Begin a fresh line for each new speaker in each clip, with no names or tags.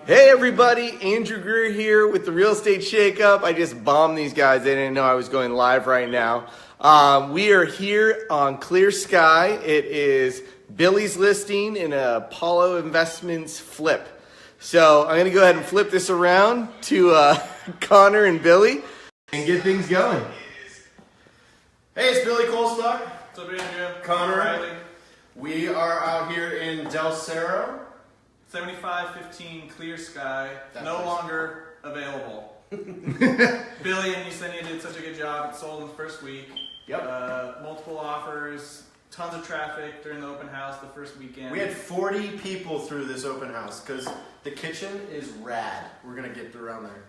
Hey everybody, Andrew Greer here with the Real Estate Shakeup. I just bombed these guys. They didn't know I was going live right now. We are here on Clear Sky. It is Billy's listing in a Apollo Investments flip. So I'm going to go ahead and flip this around to Conor and Billy and get things going.
Hey, it's Billy Colestock.
What's up, Andrew?
Conor.
Riley.
We are out here in Del Cerro.
7515 Clear Sky,
That
no
place.
longer available. Billy and Yesenia did such a good job. It sold in the first week.
Yep.
Multiple offers, tons of traffic during the open house the first weekend.
We had 40 people through this open house because the kitchen is rad. We're gonna get around there.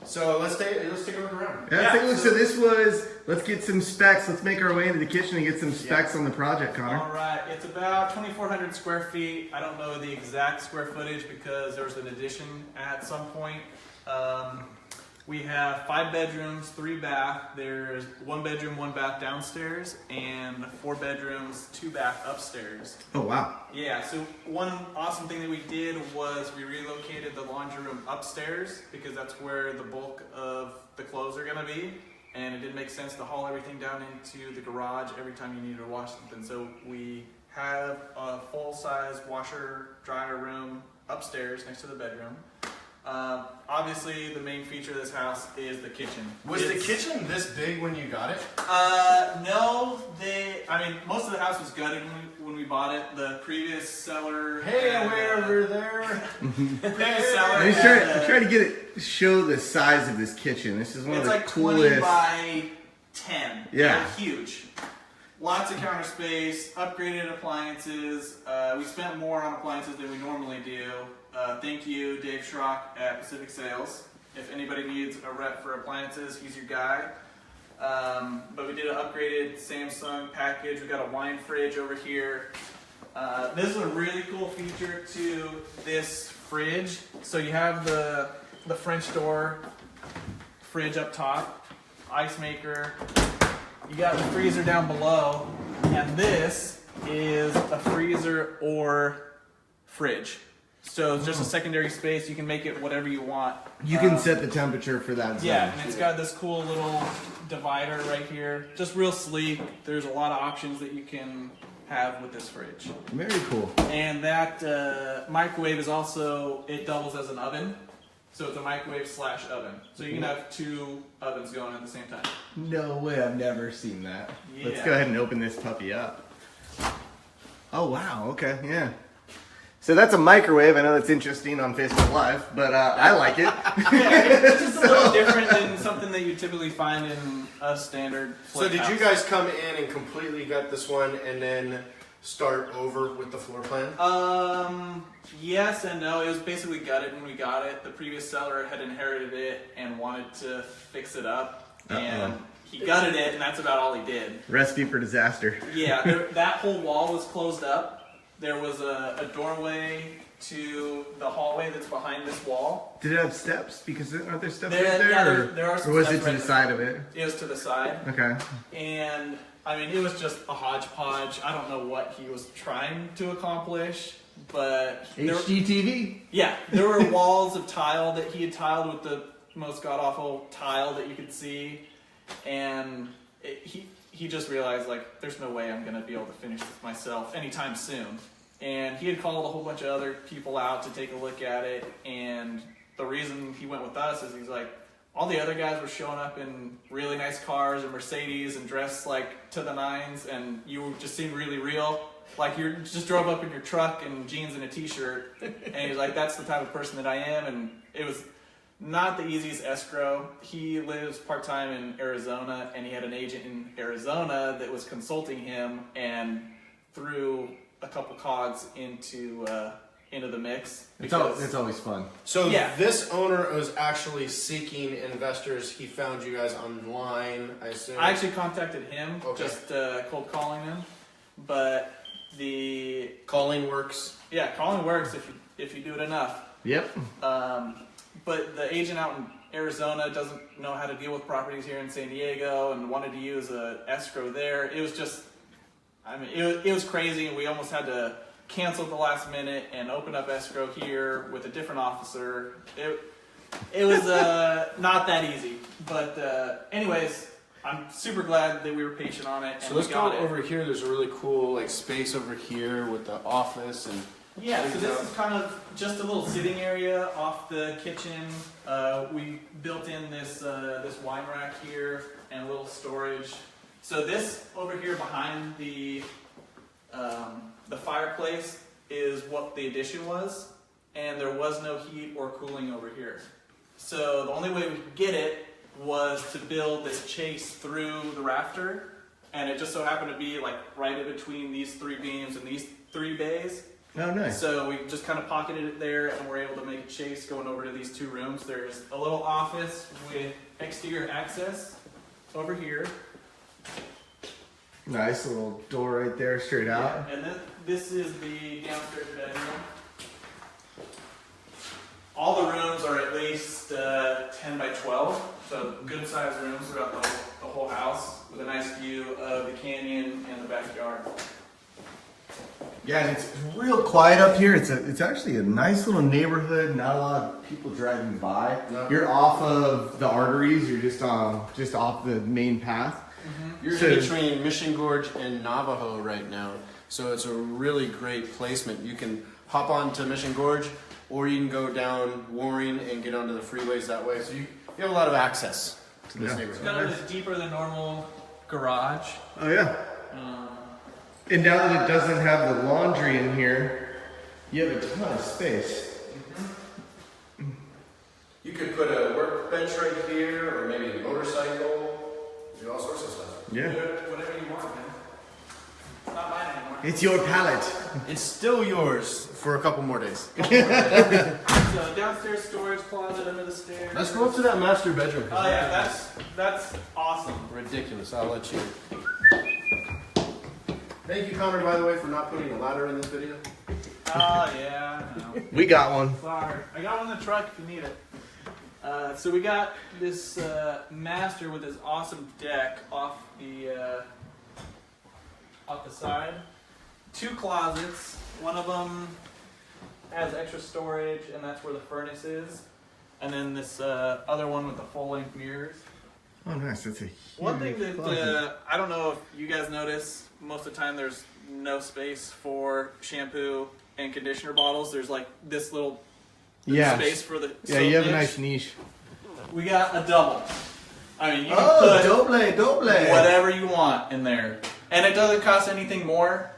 So let's take a look around.
So this was, let's get some specs. Let's make our way into the kitchen and get some specs on the project, Conor.
All right, it's about 2,400 square feet. I don't know the exact square footage because there was an addition at some point. We have 5 bedrooms, 3 bath. There's 1 bedroom, 1 bath downstairs, and 4 bedrooms, 2 bath upstairs.
Oh, wow.
Yeah, so one awesome thing that we did was we relocated the laundry room upstairs because that's where the bulk of the clothes are gonna be. And it didn't make sense to haul everything down into the garage every time you needed to wash something. So we have a full-size washer dryer room upstairs next to the bedroom. Obviously, the main feature of this house is the kitchen.
Was the kitchen this big when you got it?
No, most of the house was gutted when we bought it. The previous seller.
Hey,
had,
way over there.
Previous seller.
I'm trying to get it, show the size of this kitchen. This is one of the
like
coolest.
20 by 10.
Yeah.
They're huge. Lots of counter space, upgraded appliances. We spent more on appliances than we normally do. Thank you, Dave Schrock at Pacific Sales. If anybody needs a rep for appliances, he's your guy. But we did an upgraded Samsung package. We got a wine fridge over here. This is a really cool feature to this fridge. So you have the French door fridge up top, ice maker. You got the freezer down below, and this is a freezer or fridge. So it's just a secondary space. You can make it whatever you want.
You can set the temperature for that zone.
Yeah, and it's got this cool little divider right here. Just real sleek. There's a lot of options that you can have with this fridge.
Very cool.
And that microwave is also, it doubles as an oven. So it's a microwave / oven. So you can have 2 ovens going at the same time.
No way, I've never seen that.
Yeah.
Let's go ahead and open this puppy up. Oh, wow, okay, yeah. So that's a microwave. I know that's interesting on Facebook Live, but I like it.
Yeah, it's just a little different than something that you typically find in a standard
So
flip
did you
house.
guys come in and completely gut this one and then start over with the floor plan?
Yes and no. It was basically gutted when we got it. The previous seller had inherited it and wanted to fix it up. And he gutted it, and that's about all he did.
Recipe for disaster.
Yeah, that whole wall was closed up. There was a doorway to the hallway that's behind this wall.
Did it have steps? Because aren't there steps
There-
right there?
yeah,
or,
there are some
or was
steps
it to
right
the
there.
side of it?
It was to the side.
Okay.
And it was just a hodgepodge. I don't know what he was trying to accomplish, but
HGTV.
there were walls of tile that he had tiled with the most god-awful tile that you could see, and he just realized, like, there's no way I'm going to be able to finish this myself anytime soon. And he had called a whole bunch of other people out to take a look at it, and the reason he went with us is he's like, all the other guys were showing up in really nice cars and Mercedes and dressed like to the nines, and you just seemed really real. Like you just drove up in your truck and jeans and a t-shirt. And he's like, that's the type of person that I am. And it was not the easiest escrow. He lives part-time in Arizona, and he had an agent in Arizona that was consulting him and threw a couple cogs into the mix.
It's always fun.
So
Yeah.
this owner was actually seeking investors. He found you guys online, I assume.
I actually contacted him,
Okay.
just cold calling him. But
Calling works.
calling works if you do it enough.
Yep.
But the agent out in Arizona doesn't know how to deal with properties here in San Diego and wanted to use a escrow there. It was just, it was crazy, and we almost had to canceled at the last minute and opened up escrow here with a different officer. It was not that easy, but anyways, I'm super glad that we were patient on it. And
so let's
we
go
got it.
over here. There's a really cool like space over here with the office and.
Yeah, so this is kind of just a little sitting area off the kitchen. We built in this wine rack here and a little storage. So this over here behind the fireplace is what the addition was, and there was no heat or cooling over here. So the only way we could get it was to build this chase through the rafter, and it just so happened to be like right in between these 3 beams and these 3 bays.
Oh, nice.
So we just kind of pocketed it there, and we're able to make a chase going over to these 2 rooms. There's a little office with exterior access over here.
Nice little door right there, straight out.
Yeah, and then this is the downstairs bedroom. All the rooms are at least 10 by 12, so good sized rooms throughout the whole house with a nice view of the canyon and the backyard.
Yeah, and it's real quiet up here. It's actually a nice little neighborhood. Not a lot of people driving by.
No.
You're off of the arteries. You're just off the main path.
Mm-hmm.
You're in between Mission Gorge and Navajo right now, so it's a really great placement. You can hop onto Mission Gorge, or you can go down Warring and get onto the freeways that way. So you have a lot of access to this
It's
neighborhood.
got a deeper than normal garage.
Oh yeah. And now that it doesn't have the laundry in here, you have a ton of space.
You could put a workbench right here, or maybe a motorcycle. Do all sorts of stuff.
Yeah.
Whatever you want, man. It's not mine anymore.
It's your pallet.
It's still yours for a couple more days.
So downstairs storage closet under the stairs.
Let's go up to that master bedroom.
Oh yeah, that's awesome.
Ridiculous. I'll let you. Thank you, Conor, by the way, for not putting a ladder in this video.
Oh yeah, I know.
We got one.
Sorry. I got one in the truck if you need it. So we got this master with his awesome deck off the side. 2 closets. One of them has extra storage, and that's where the furnace is. And then this other one with the full-length mirrors.
Oh, nice. That's a huge
One thing that
closet.
I don't know if you guys notice, most of the time there's no space for shampoo and conditioner bottles. There's like this little space for the
Yeah, you have a
soap
nice
dish.
niche.
We got a double. I mean, you can put
doble.
whatever you want in there. And it doesn't cost anything more.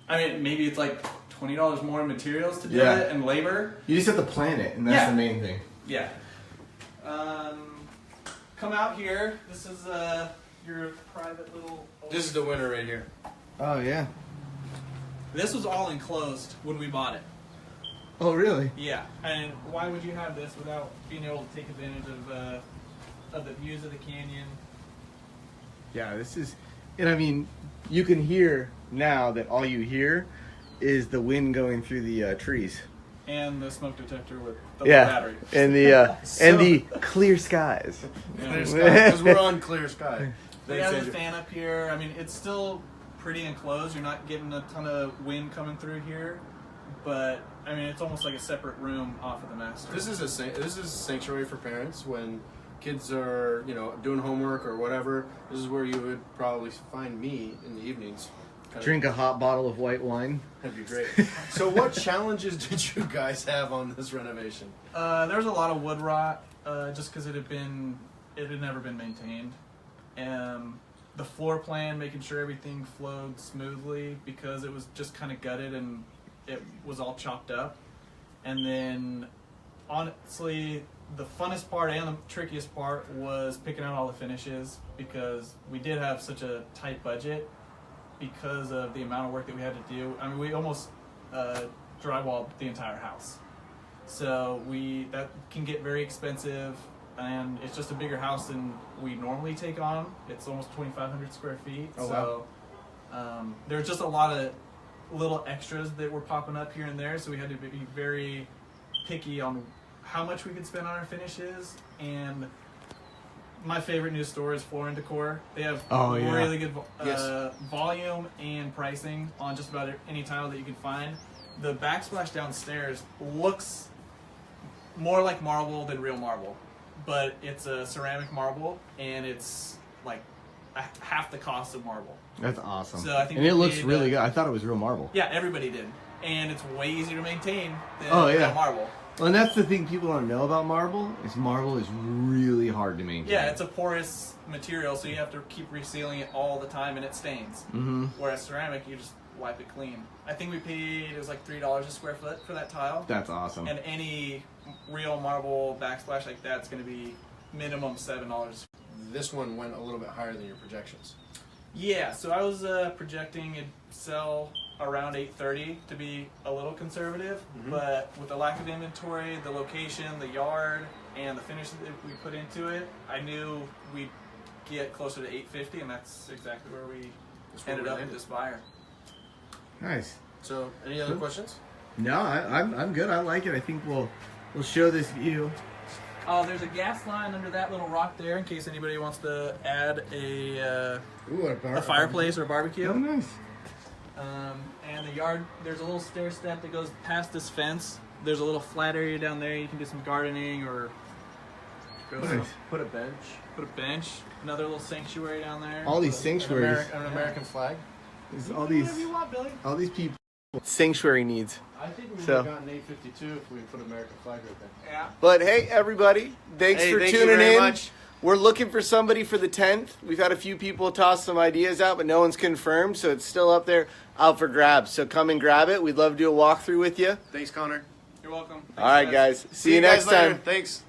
I mean, maybe it's like $20 more in materials to do it and labor.
You just have to plan it, and that's the main thing.
Yeah. Come out here. This is your private little...
This is the winner right here.
Oh, yeah.
This was all enclosed when we bought it.
Oh, really?
Yeah. And why would you have this without being able to take advantage of the views of the canyon?
Yeah, this is... And I mean, you can hear now that all you hear is the wind going through the trees.
And the smoke detector with the
Yeah,
battery.
and the clear skies.
Clear sky, because we're on clear sky.
We have a fan up here. I mean, it's still pretty enclosed. You're not getting a ton of wind coming through here, but I mean, it's almost like a separate room off of the master.
This is a sanctuary for parents when kids are doing homework or whatever. This is where you would probably find me in the evenings.
Drink a hot bottle of white wine.
That'd be great. So, what challenges did you guys have on this renovation?
There was a lot of wood rot, just because it had never been maintained. The floor plan, making sure everything flowed smoothly because it was just kind of gutted and it was all chopped up. And then, honestly, the funnest part and the trickiest part was picking out all the finishes because we did have such a tight budget because of the amount of work that we had to do. I mean, we almost drywalled the entire house. So that can get very expensive, and it's just a bigger house than we normally take on. It's almost 2,500 square feet.
Oh,
so there's just a lot of little extras that were popping up here and there, so we had to be very picky on how much we could spend on our finishes and my favorite new store is Floor & Decor. They have
yeah.
really good
Yes.
volume and pricing on just about any tile that you can find. The backsplash downstairs looks more like marble than real marble, but it's a ceramic marble and it's like half the cost of marble.
That's awesome.
So I think
and
we
it looks
paid,
really good. I thought it was real marble.
Yeah, everybody did, and it's way easier to maintain than real marble.
Well, and that's the thing people don't know about marble is marble is really hard to maintain.
Yeah, it's a porous material, so you have to keep resealing it all the time, and it stains. Mm-hmm. Whereas ceramic, you just wipe it clean. I think we paid, it was like $3 a square foot for that tile.
That's awesome.
And any real marble backsplash like that's going to be minimum $7.
This one went a little bit higher than your projections.
Yeah, so I was projecting it'd sell around $830 to be a little conservative, but with the lack of inventory, the location, the yard, and the finish that we put into it, I knew we'd get closer to $850, and that's exactly where we ended up with this buyer.
Nice.
So, any other questions?
No, I'm good. I like it. I think we'll show this view.
Oh, there's a gas line under that little rock there in case anybody wants to add a fireplace or a barbecue.
Oh, nice.
And the yard, there's a little stair step that goes past this fence. There's a little flat area down there. You can do some gardening or
Put a bench.
Put a bench. Another little sanctuary down there.
All these sanctuaries.
An American flag.
All these.
Whatever you want, Billy.
All these people. Sanctuary needs.
I think we would have gotten 852 if we put American flag right there.
Yeah.
But hey, everybody, thanks for
thank you
tuning
very
in.
much.
We're looking for somebody for the 10th. We've had a few people toss some ideas out, but no one's confirmed, so it's still up there, out for grabs. So come and grab it. We'd love to do a walkthrough with you.
Thanks, Connor.
You're welcome. Thanks,
All right, guys. See you next
later.
time.
Thanks.